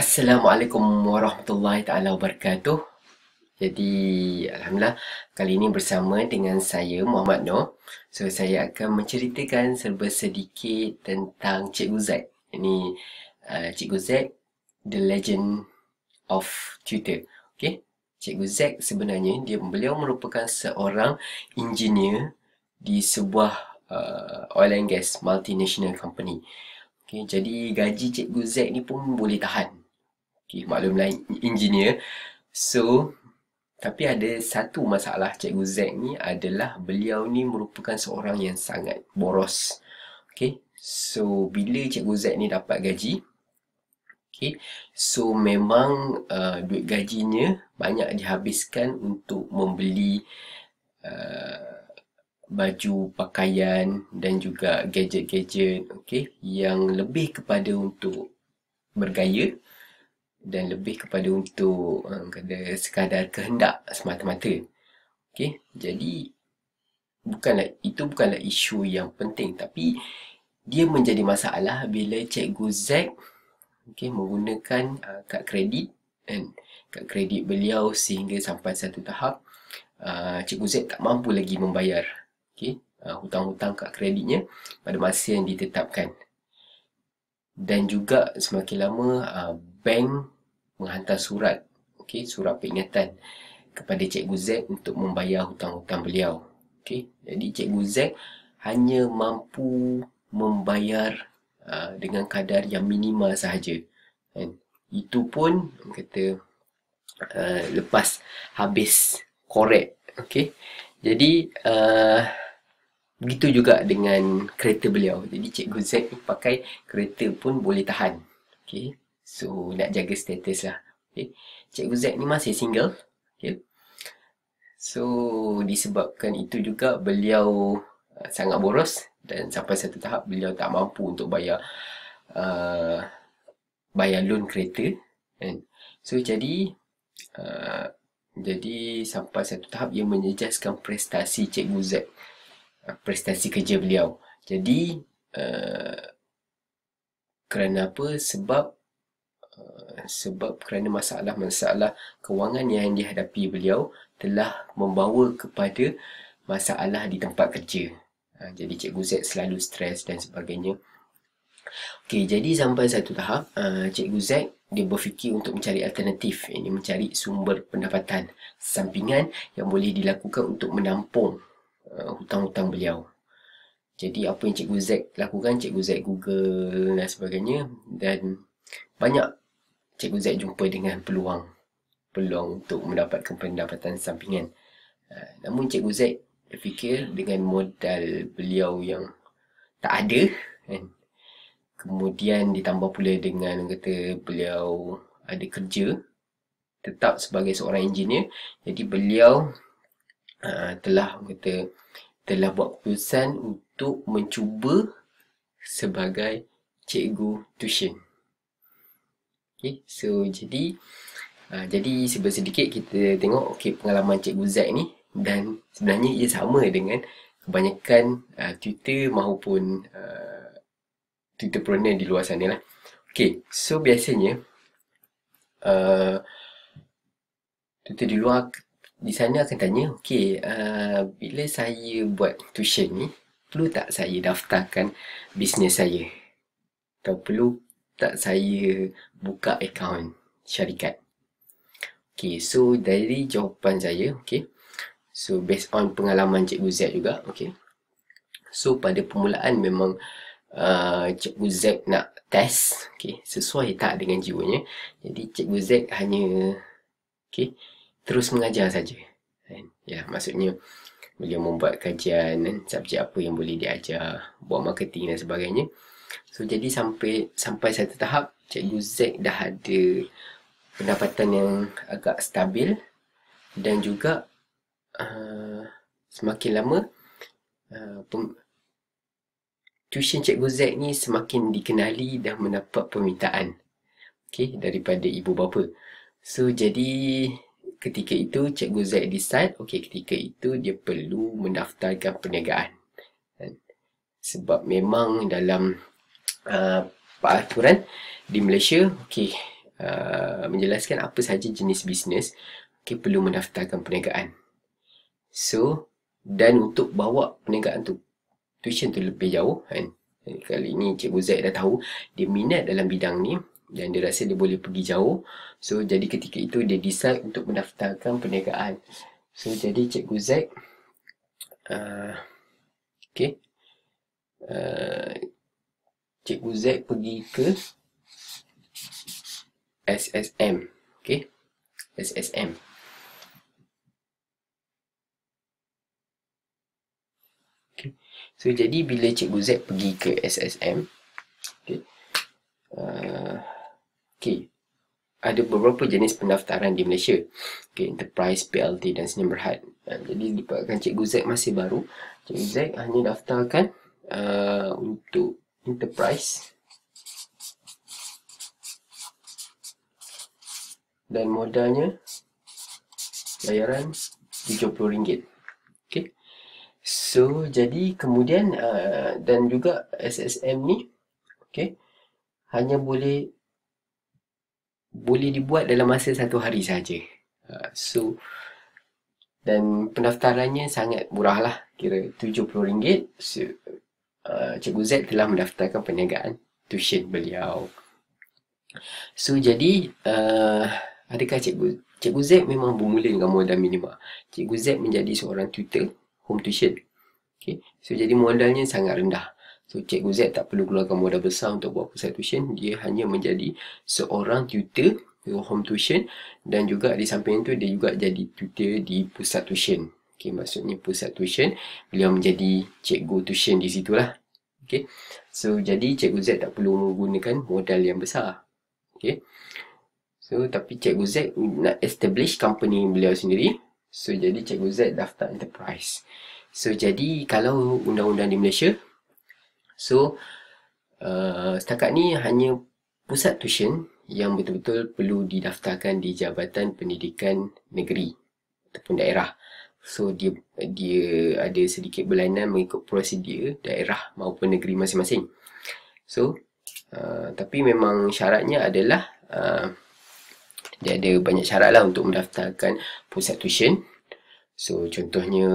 Assalamualaikum warahmatullahi taala wabarakatuh. Jadi, alhamdulillah kali ini bersama dengan saya Muhammad Noor. So, saya akan menceritakan serba sedikit tentang Cikgu Zack. Ini Cikgu Zack, the legend of Twitter. Okey. Cikgu Zack sebenarnya beliau merupakan seorang engineer di sebuah oil and gas multinational company. Okey, jadi gaji Cikgu Zack ni pun boleh tahan. Okay, maklumlah engineer. So, tapi ada satu masalah Cikgu Zack ni adalah beliau ni merupakan seorang yang sangat boros. Okay, so bila Cikgu Zack ni dapat gaji, okay, so memang duit gajinya banyak dihabiskan untuk membeli baju, pakaian dan juga gadget-gadget, okay, yang lebih kepada untuk bergaya dan lebih kepada untuk sekadar kehendak semata-mata. Okey, jadi bukanlah isu yang penting, tapi dia menjadi masalah bila Cikgu Zack menggunakan kad kredit dan kad kredit beliau sehingga sampai satu tahap Cikgu Zack tak mampu lagi membayar hutang-hutang kad kreditnya pada masa yang ditetapkan. Dan juga semakin lama bank menghantar surat, surat peringatan kepada Cikgu Zack untuk membayar hutang-hutang beliau. Jadi Cikgu Zack hanya mampu membayar dengan kadar yang minimal sahaja. Itu pun lepas habis korek. Jadi begitu juga dengan kereta beliau. Jadi Cikgu Zack ni pakai kereta pun boleh tahan. So, nak jaga status lah. Cikgu Zack ni masih single. So, disebabkan itu juga beliau sangat boros dan sampai satu tahap beliau tak mampu untuk bayar loan kereta. So, jadi sampai satu tahap ia menjejaskan prestasi Cikgu Zack, prestasi kerja beliau. Jadi kerana apa? Sebab kerana masalah-masalah kewangan yang dihadapi beliau telah membawa kepada masalah di tempat kerja. Jadi Cikgu Zack selalu stres dan sebagainya. Okey, jadi sampai satu tahap Cikgu Zack dia berfikir untuk mencari alternatif, ini mencari sumber pendapatan sampingan yang boleh dilakukan untuk menampung hutang-hutang beliau. Jadi apa yang Cikgu Zack lakukan, Cikgu Zack Google dan sebagainya, dan banyak Cikgu Zack jumpa dengan peluang untuk mendapatkan pendapatan sampingan. Namun Cikgu Zack berfikir dengan modal beliau yang tak ada, kemudian ditambah pula dengan beliau ada kerja tetap sebagai seorang engineer, jadi beliau telah buat keputusan untuk mencuba sebagai cikgu tuition. So jadi sedikit kita tengok pengalaman Cikgu Zack ni, dan sebenarnya ia sama dengan kebanyakan Twitter maupun Twitterpreneur di luar sana lah. So biasanya Twitter di luar di sana akan tanya, bila saya buat tuition ni, perlu tak saya daftarkan bisnes saya? Atau perlu tak saya buka akaun syarikat? So dari jawapan saya, so based on pengalaman Cikgu Zack juga, so pada permulaan memang Cikgu Zack nak test, sesuai tak dengan jiwanya. Jadi Cikgu Zack hanya terus mengajar saja. Ya, maksudnya beliau membuat kajian subjek apa yang boleh diajar, buat marketing dan sebagainya. So jadi sampai satu tahap Cikgu Zack dah ada pendapatan yang agak stabil, dan juga semakin lama tuition Cikgu Zack ni semakin dikenali dan mendapat permintaan daripada ibu bapa. So jadi ketika itu Cikgu Zack decide, ketika itu dia perlu mendaftarkan perniagaan. Sebab memang dalam peraturan di Malaysia, menjelaskan apa sahaja jenis bisnes perlu mendaftarkan perniagaan. So, dan untuk bawa perniagaan tu, tuition tu lebih jauh kan. Kali ni Cikgu Zaid dah tahu dia minat dalam bidang ni dan dia rasa dia boleh pergi jauh. So, jadi ketika itu dia decide untuk mendaftarkan perniagaan. So, jadi Cikgu Zaid Cikgu Zaid pergi ke SSM. SSM. So, jadi bila Cikgu Zaid pergi ke SSM, ada beberapa jenis pendaftaran di Malaysia. Enterprise, PLT dan Sdn Bhd. Jadi, disebabkan Cikgu Zaid masih baru, Cikgu Zaid hanya daftarkan untuk Enterprise dan modalnya bayaran RM70. So, jadi kemudian dan juga SSM ni hanya boleh dibuat dalam masa 1 hari saja. So, dan pendaftarannya sangat murah lah, kira RM70. So, Cikgu Zaid telah mendaftarkan perniagaan tuition beliau. So, jadi adakah Cikgu Zaid memang bermula dengan modal minima. Cikgu Zaid menjadi seorang tutor home tuition. So, jadi modalnya sangat rendah. So, Cikgu Zaid tak perlu keluarkan modal besar untuk buat pusat tuition. Dia hanya menjadi seorang tutor home tuition dan juga di samping itu dia juga jadi tutor di pusat tuition. Maksudnya pusat tuition, beliau menjadi cikgu tuition di situlah. So, jadi Cikgu Zaid tak perlu menggunakan modal yang besar. So, tapi Cikgu Zaid nak establish company beliau sendiri. So, jadi Cikgu Zaid daftar enterprise. So, jadi kalau undang-undang di Malaysia, so setakat ni hanya pusat tuition yang betul-betul perlu didaftarkan di Jabatan Pendidikan Negeri ataupun daerah. So, dia ada sedikit berlainan mengikut prosedur daerah maupun negeri masing-masing. So, tapi memang syaratnya adalah dia ada banyak syarat lah untuk mendaftarkan pusat tuition. So, contohnya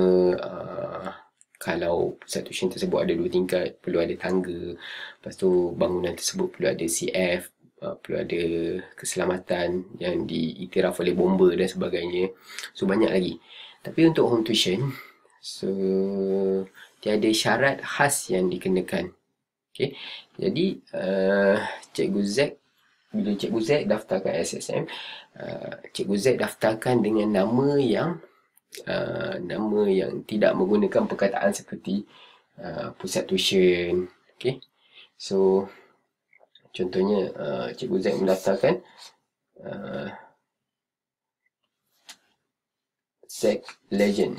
kalau pusat tuition tersebut ada 2 tingkat, perlu ada tangga. Lepas tu bangunan tersebut perlu ada CF, perlu ada keselamatan yang diiktiraf oleh bomba dan sebagainya. So, banyak lagi. Tapi untuk home tuition, so tiada syarat khas yang dikenakan. Jadi Cikgu Zaid, bila Cikgu Zaid daftarkan SSM, Cikgu Zaid daftarkan dengan nama yang tidak menggunakan perkataan seperti pusat tuition. So, contohnya Cikgu Zaid mendaftarkan Zaid Legend.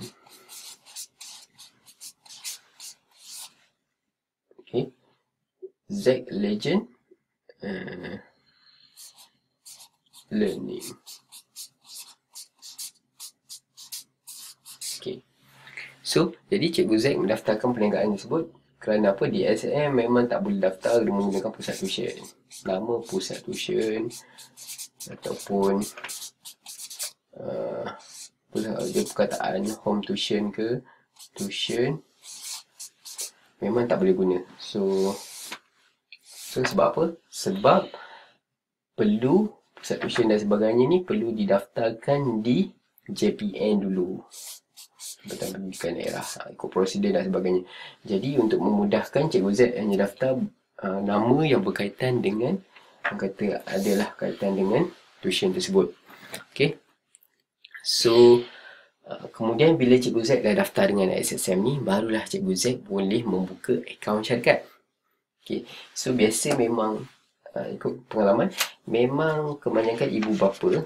Zaid Legend Learning. So, jadi Cikgu Zaid mendaftarkan perniagaan tersebut kerana apa? Di SSM memang tak boleh daftar menggunakan pusat tuition. Nama pusat tuition ataupun dia perkataan home tuition ke tuition memang tak boleh guna. So sebab apa? Sebab perlu pusat tuition dan sebagainya ni perlu didaftarkan di JPN dulu, Jabatan Pendidikan Daerah, ikut prosedur dan sebagainya. Jadi untuk memudahkan, Cikgu Zaid hanya daftar nama yang berkaitan dengan, kata adalah kaitan dengan tuition tersebut. So kemudian bila Cikgu Zaid dah daftar dengan SSM ni, barulah Cikgu Zaid boleh membuka akaun syarikat. So biasa memang ikut pengalaman, memang kebanyakan ibu bapa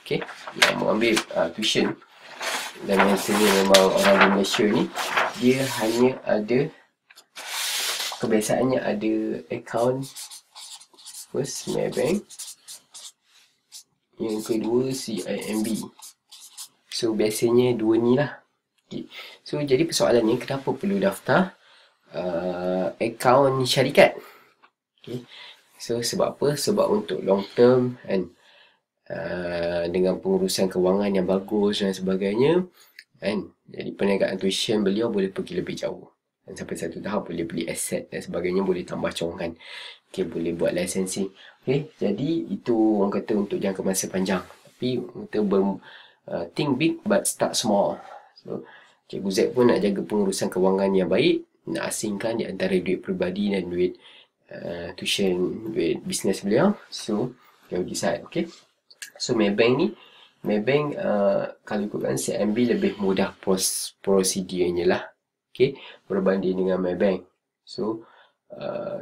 yang mengambil tuition, dan biasanya memang orang di Malaysia ni, dia hanya ada kebiasaannya ada akaun first Maybank, yang kedua CIMB. So biasanya dua ni lah. So jadi persoalannya, kenapa perlu daftar akaun syarikat? So sebab apa? Sebab untuk long term kan, dengan pengurusan kewangan yang bagus dan sebagainya kan, jadi perniagaan tuition beliau boleh pergi lebih jauh, dan sampai satu tahap boleh beli aset dan sebagainya, boleh tambah congan, okay, boleh buat licensing. Okay, jadi itu orang kata untuk jangka masa panjang. Tapi kita think big but start small. So Cikgu Z pun nak jaga pengurusan kewangan yang baik, nak asingkan di antara duit peribadi dan duit tuition, duit bisnes beliau. So beliau decide, okay. So Maybank kalau ikutkan CIMB lebih mudah prosedurnya lah, okay, berbanding dengan Maybank. So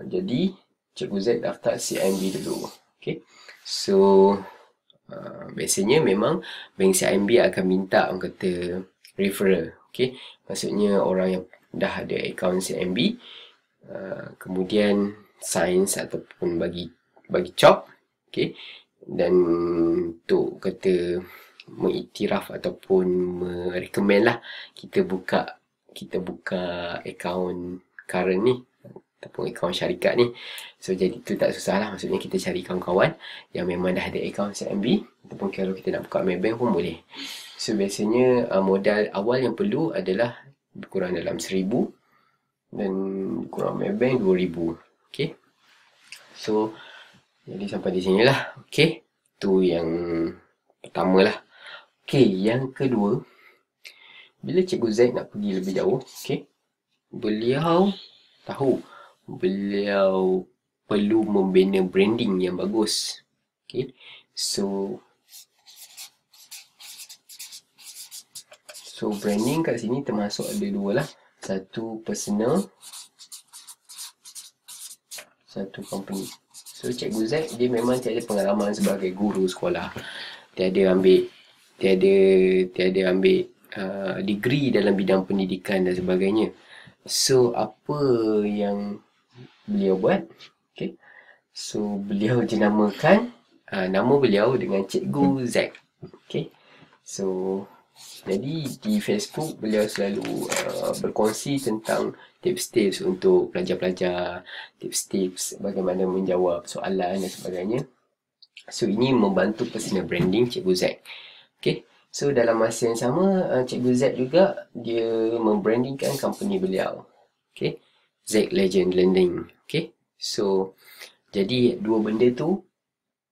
jadi Cikgu Z daftar CIMB dulu, okay. So biasanya memang bank CIMB akan minta orang kata referral, okay. Maksudnya orang yang dah ada akaun CIMB, kemudian sains ataupun bagi cop, okay, dan untuk kata mengiktiraf ataupun merecommend lah kita buka akaun current ni ataupun akaun syarikat ni. So jadi tu tak susah lah, maksudnya kita cari kawan-kawan yang memang dah ada akaun CIMB, ataupun kalau kita nak buka Maybank pun boleh. So biasanya modal awal yang perlu adalah kurang dalam 1,000 dan kurang Maybank 2,000, okay. So jadi sampai di sini lah, okay. Tu yang pertama lah. Okay, yang kedua, bila Cikgu Z nak pergi lebih jauh, okay, beliau tahu beliau perlu membina branding yang bagus, okay. So branding kat sini termasuk ada dua lah. Satu personal, satu company. So Cikgu Z dia memang tiada pengalaman sebagai guru sekolah, tiada ambil degree dalam bidang pendidikan dan sebagainya. So apa yang beliau buat, okay, so beliau jenamakan nama beliau dengan Cikgu Z, okay. So jadi di Facebook beliau selalu berkongsi tentang tips-tips untuk pelajar-pelajar, tips-tips bagaimana menjawab soalan dan sebagainya. So ini membantu personal branding Cikgu Z, okay. So dalam masa yang sama, Cikgu Z juga dia membrandingkan company beliau, okay, Z Legend Lending, okay. So jadi dua benda tu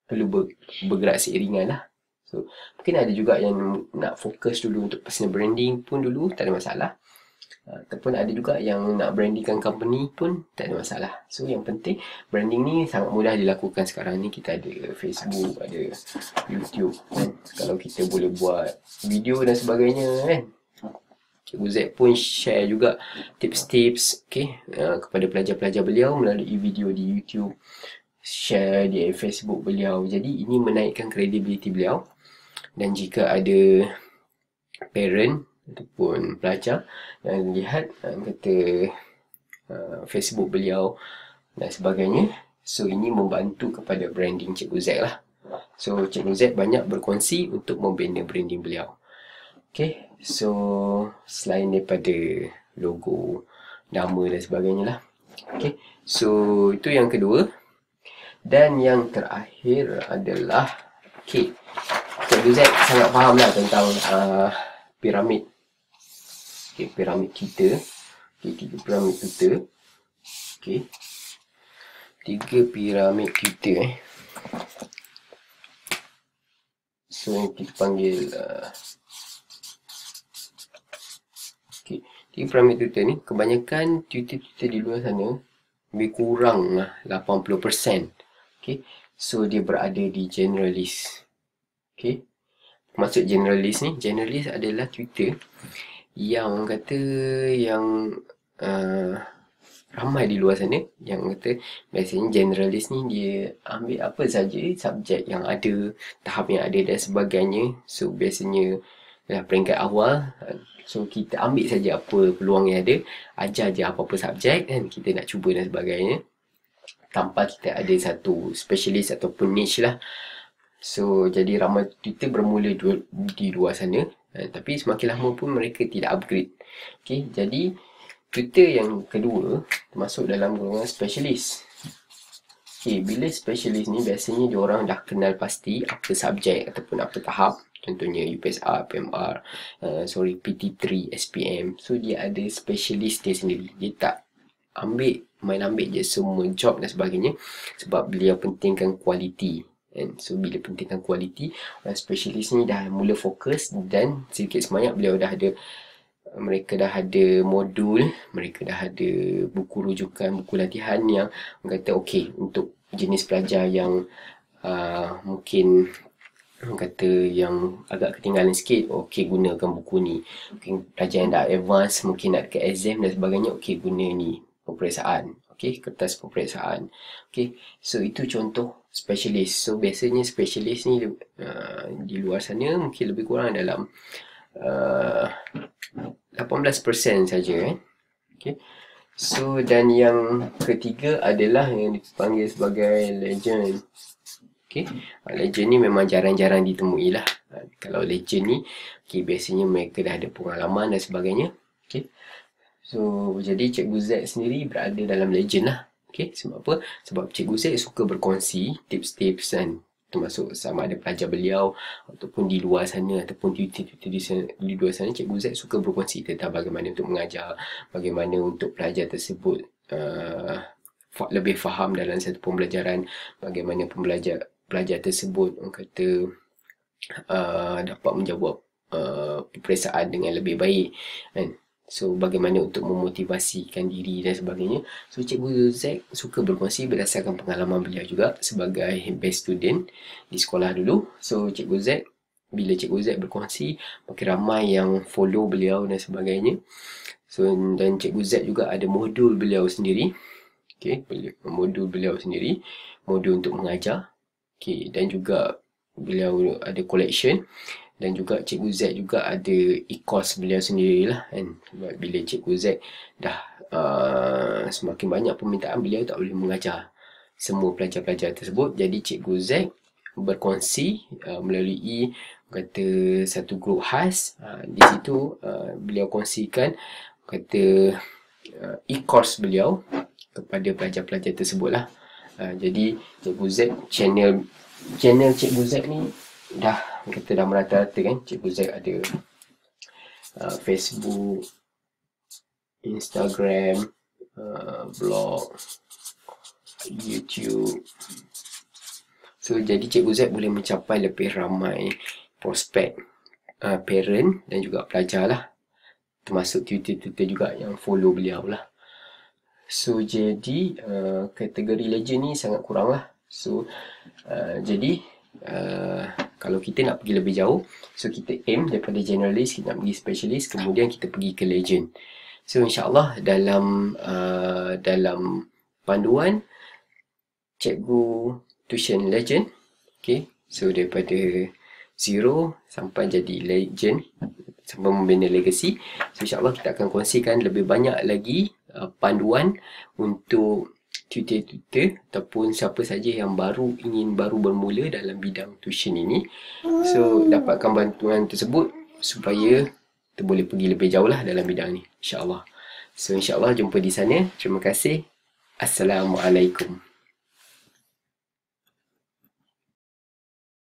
perlu bergerak seiringan lah. So mungkin ada juga yang nak fokus dulu untuk personal branding pun dulu, tak ada masalah. Ataupun ada juga yang nak brandingkan company pun tak ada masalah. So yang penting branding ni sangat mudah dilakukan sekarang ni. Kita ada Facebook, ada YouTube kan? Kalau kita boleh buat video dan sebagainya kan. Cikgu Z pun share juga tips-tips, okay, kepada pelajar-pelajar beliau melalui video di YouTube, share di Facebook beliau. Jadi ini menaikkan kredibiliti beliau. Dan jika ada parent ataupun pelajar yang lihat kata Facebook beliau dan sebagainya, so ini membantu kepada branding Cikgu Z lah. So Cikgu Z banyak berkongsi untuk membina branding beliau, okay. So selain daripada logo, nama dan sebagainya lah, okay. So itu yang kedua. Dan yang terakhir adalah, okay, Cikgu Z sangat faham lah tentang piramid. Okay, piramid kita. Okay, 3 piramid kita. Okay. 3 piramid kita. So, yang kita panggil okay, 3 piramid kita ni, kebanyakan tutor-tutor di luar sana lebih kurang 80%. Okay. So, dia berada di generalist. Okay. Maksud generalis ni, generalis adalah tutor yang kata yang ramai di luar sana yang kata biasanya generalis ni dia ambil apa saja subjek yang ada, tahap yang ada dan sebagainya. So biasanya peringkat awal, so kita ambil saja apa peluang yang ada, ajar je apa-apa subjek kan, kita nak cuba dan sebagainya, tanpa kita ada satu specialist ataupun niche lah. So jadi ramai tutor bermula di luar sana, tapi semakin lama pun mereka tidak upgrade. Okay, jadi tutor yang kedua termasuk dalam golongan specialist. Okay, bila specialist ni biasanya diorang dah kenal pasti apa subjek ataupun apa tahap. Contohnya UPSR, PMR, PT3, SPM. So dia ada specialist dia sendiri. Dia tak main ambil je semua job dan sebagainya, sebab beliau pentingkan kualiti. And so bila pentingkan kualiti, specialist ni dah mula fokus, dan sedikit sebanyak mereka dah ada modul, mereka dah ada buku rujukan, buku latihan yang kata okey, untuk jenis pelajar yang mungkin kata yang agak ketinggalan sikit, okey gunakan buku ni. Mungkin pelajar yang dah advance, mungkin nak dekat exam dan sebagainya, okey guna ni, peperiksaan. Okey, kertas peperiksaan. Okey, so itu contoh specialist. So biasanya specialist ni di luar sana mungkin lebih kurang dalam 18% saja. Okey. So dan yang ketiga adalah yang dipanggil sebagai legend. Okey. Legend ni memang jarang-jarang ditemui lah. Kalau legend ni, okey, biasanya mereka dah ada pengalaman dan sebagainya. Okey. So jadi Cikgu Z sendiri berada dalam legend lah. Okey, sebab apa? Sebab Cikgu Z suka berkongsi tips-tips kan, termasuk sama ada pelajar beliau ataupun di luar sana, ataupun tutor-tutor di luar sana, Cikgu Z suka berkongsi tentang bagaimana untuk mengajar, bagaimana untuk pelajar tersebut lebih faham dalam satu pembelajaran, bagaimana pelajar tersebut kata dapat menjawab peperiksaan dengan lebih baik kan. So bagaimana untuk memotivasikan diri dan sebagainya. So Cikgu Z suka berkongsi berdasarkan pengalaman beliau juga sebagai best student di sekolah dulu. So Cikgu Z, bila Cikgu Z berkongsi, makin ramai yang follow beliau dan sebagainya. So dan Cikgu Z juga ada modul beliau sendiri. Okey, modul beliau sendiri, modul untuk mengajar. Okey, dan juga beliau ada collection. Dan juga Cikgu Z juga ada e-course beliau sendirilah kan. Sebab bila Cikgu Z dah semakin banyak permintaan, beliau tak boleh mengajar semua pelajar-pelajar tersebut. Jadi Cikgu Z berkongsi melalui kata satu grup khas. Di situ beliau kongsikan kata e-course beliau kepada pelajar-pelajar tersebut lah. Jadi Cikgu Z, channel Cikgu Z ni dah merata-rata kan. Cikgu Z ada Facebook, Instagram, blog, YouTube. So jadi Cikgu Z boleh mencapai lebih ramai prospek parent dan juga pelajar lah, termasuk tutor-tutor juga yang follow beliau lah. So jadi kategori legend ni sangat kurang lah. So jadi kalau kita nak pergi lebih jauh, so kita aim daripada generalist, kita nak pergi specialist, kemudian kita pergi ke legend. So insyaAllah dalam panduan Cikgu Tuition Legend, okay, so daripada zero sampai jadi legend, sampai membina legacy. So insyaAllah kita akan kongsikan lebih banyak lagi panduan untuk tutor-tutor ataupun siapa saja yang ingin baru bermula dalam bidang tuition ini. So dapatkan bantuan tersebut supaya kita boleh pergi lebih jauh lah dalam bidang ni, insyaAllah. So insyaAllah jumpa di sana. Terima kasih. Assalamualaikum.